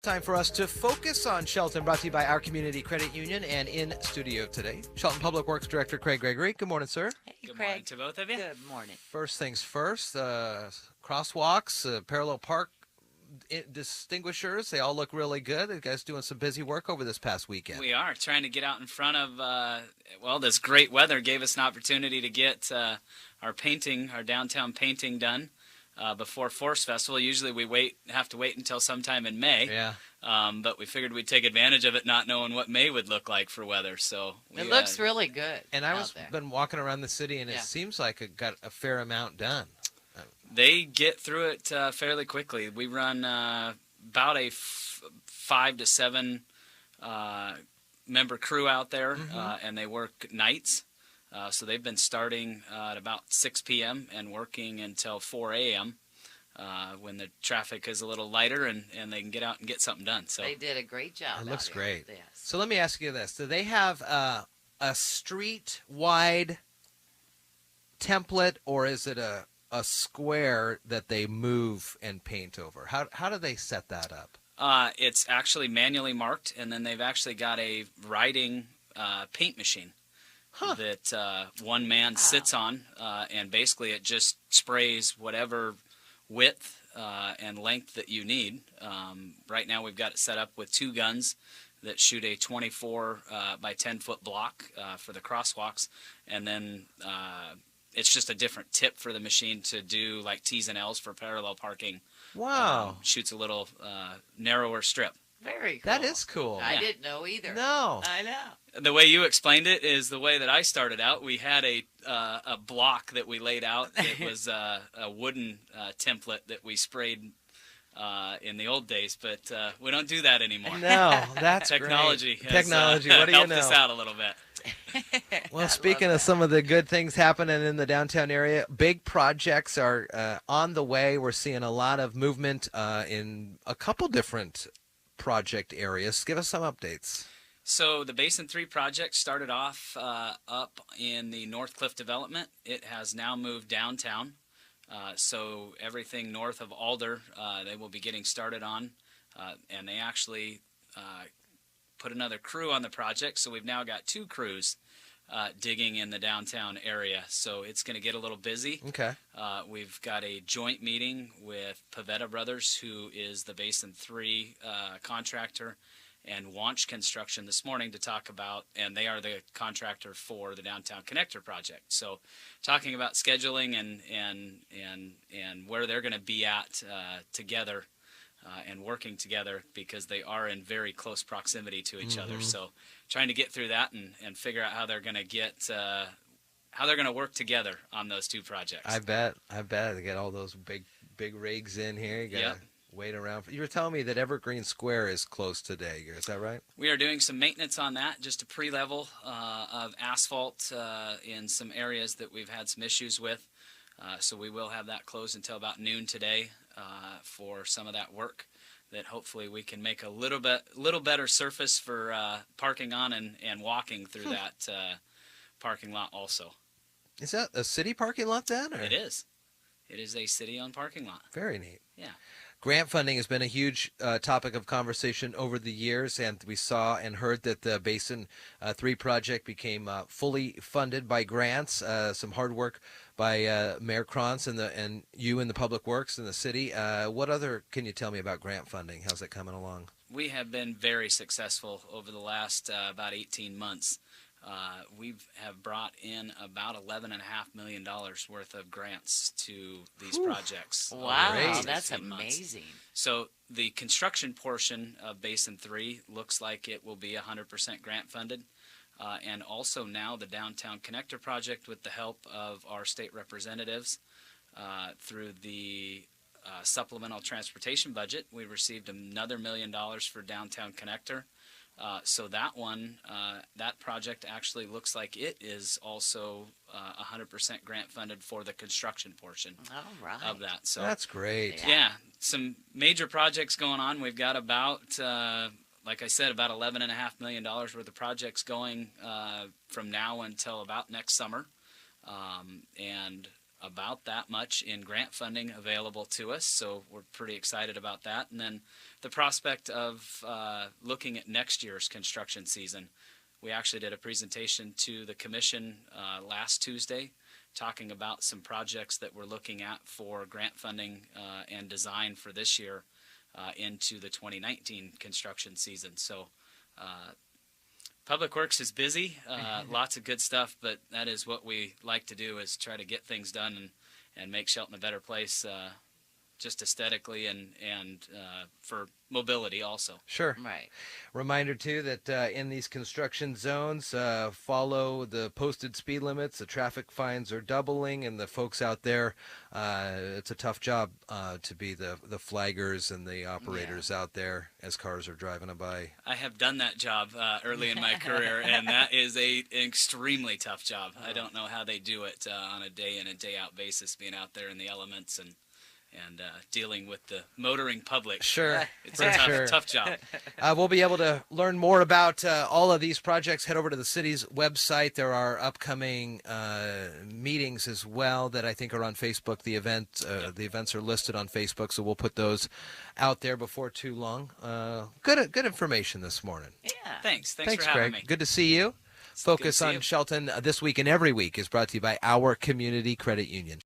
Time for us to focus on Shelton, brought to you by our Community Credit Union, and in studio today, Shelton Public Works Director Gregory. Good morning, sir. Hey, Good Craig. morning to both of you. Good morning. First things first, crosswalks, parallel park distinguishers, they all look really good. You guys doing some busy work over this past weekend. We are trying to get out in front of, this great weather gave us an opportunity to get our downtown painting done before Forest Festival. Usually we have to wait until sometime in May. Yeah. But we figured we'd take advantage of it, not knowing what May would look like for weather. So It looks really good. And been walking around the city, and it Yeah. seems like it got a fair amount done. They get through it fairly quickly. We run about a 5 to 7 member crew out there, and they work nights. So they've been starting at about 6 p.m. and working until 4 a.m. When the traffic is a little lighter and they can get out and get something done. So They did a great job. It looks out here. great. Yes. So let me ask you this. Do they have a street-wide template, or is it a square that they move and paint over? How do they set that up? It's actually manually marked, and then they've actually got a riding paint machine that one man sits on, and basically it just sprays whatever width and length that you need. Right now we've got it set up with 2 guns that shoot a 24 by 10-foot block for the crosswalks, and then it's just a different tip for the machine to do like T's and L's for parallel parking. Wow. Shoots a little narrower strip. Very cool. That is cool. I didn't know either. No. I know. The way you explained it is the way that I started out. We had a block that we laid out. It was a wooden template that we sprayed in the old days, but we don't do that anymore. No, that's Technology great. has Technology, what do you helped know? us out a little bit. Well, speaking of some of the good things happening in the downtown area, big projects are on the way. We're seeing a lot of movement in a couple different project areas. Give us some updates. So the Basin 3 project started off up in the North Cliff development. It has now moved downtown. So everything north of Alder, they will be getting started on. And they actually put another crew on the project. So we've now got 2 crews digging in the downtown area. So it's going to get a little busy. Okay. We've got a joint meeting with Pavetta Brothers, who is the Basin 3 contractor, and Wanch Construction this morning to talk about, and they are the contractor for the Downtown Connector project. So talking about scheduling and where they're going to be at together and working together, because they are in very close proximity to each other. So trying to get through that and figure out how they're going to work together on those 2 projects. I bet. They get all those big rigs in here. You gotta wait around. You were telling me that Evergreen Square is closed today. Is that right? We are doing some maintenance on that, just a pre-level of asphalt in some areas that we've had some issues with. So we will have that closed until about noon today for some of that work, that hopefully we can make a little better surface for parking on and walking through that parking lot also. Is that a city parking lot then? Or? It is. It is a city-owned parking lot. Very neat. Yeah. Grant funding has been a huge topic of conversation over the years, and we saw and heard that the Basin 3 project became fully funded by grants. Some hard work by Mayor Krantz and you in the Public Works in the city. What other can you tell me about grant funding? How's it coming along? We have been very successful over the last about 18 months. We have brought in about $11.5 million worth of grants to these projects. Wow, Great. that's 18 months. amazing. So the construction portion of Basin 3 looks like it will be 100% grant funded. And also now the Downtown Connector project, with the help of our state representatives through the supplemental transportation budget, we received another $1 million for Downtown Connector. So that one, that project actually looks like it is also 100% grant funded for the construction portion All right. of that. So That's great. yeah, some major projects going on. We've got about, like I said, about $11.5 million worth of projects going from now until about next summer. And about that much in grant funding available to us, so we're pretty excited about that. And then the prospect of looking at next year's construction season. We actually did a presentation to the commission last Tuesday talking about some projects that we're looking at for grant funding and design for this year into the 2019 construction season. So Public Works is busy, lots of good stuff, but that is what we like to do, is try to get things done and make Shelton a better place, just aesthetically and for mobility also. Sure. Right. Reminder, too, that in these construction zones, follow the posted speed limits. The traffic fines are doubling, and the folks out there, it's a tough job to be the flaggers and the operators out there as cars are driving by. I have done that job early in my career, and that is an extremely tough job. I don't know how they do it on a day in and day out basis, being out there in the elements and dealing with the motoring public. Sure. It's a tough job. We'll be able to learn more about all of these projects. Head over to the city's website. There are upcoming meetings as well that I think are on Facebook. The events are listed on Facebook, so we'll put those out there before too long. Good information this morning. Yeah. Thanks for Thanks, having Greg. me. Good to see you. It's good Focus to see on you. Shelton This Week and Every Week is brought to you by our Community Credit Union.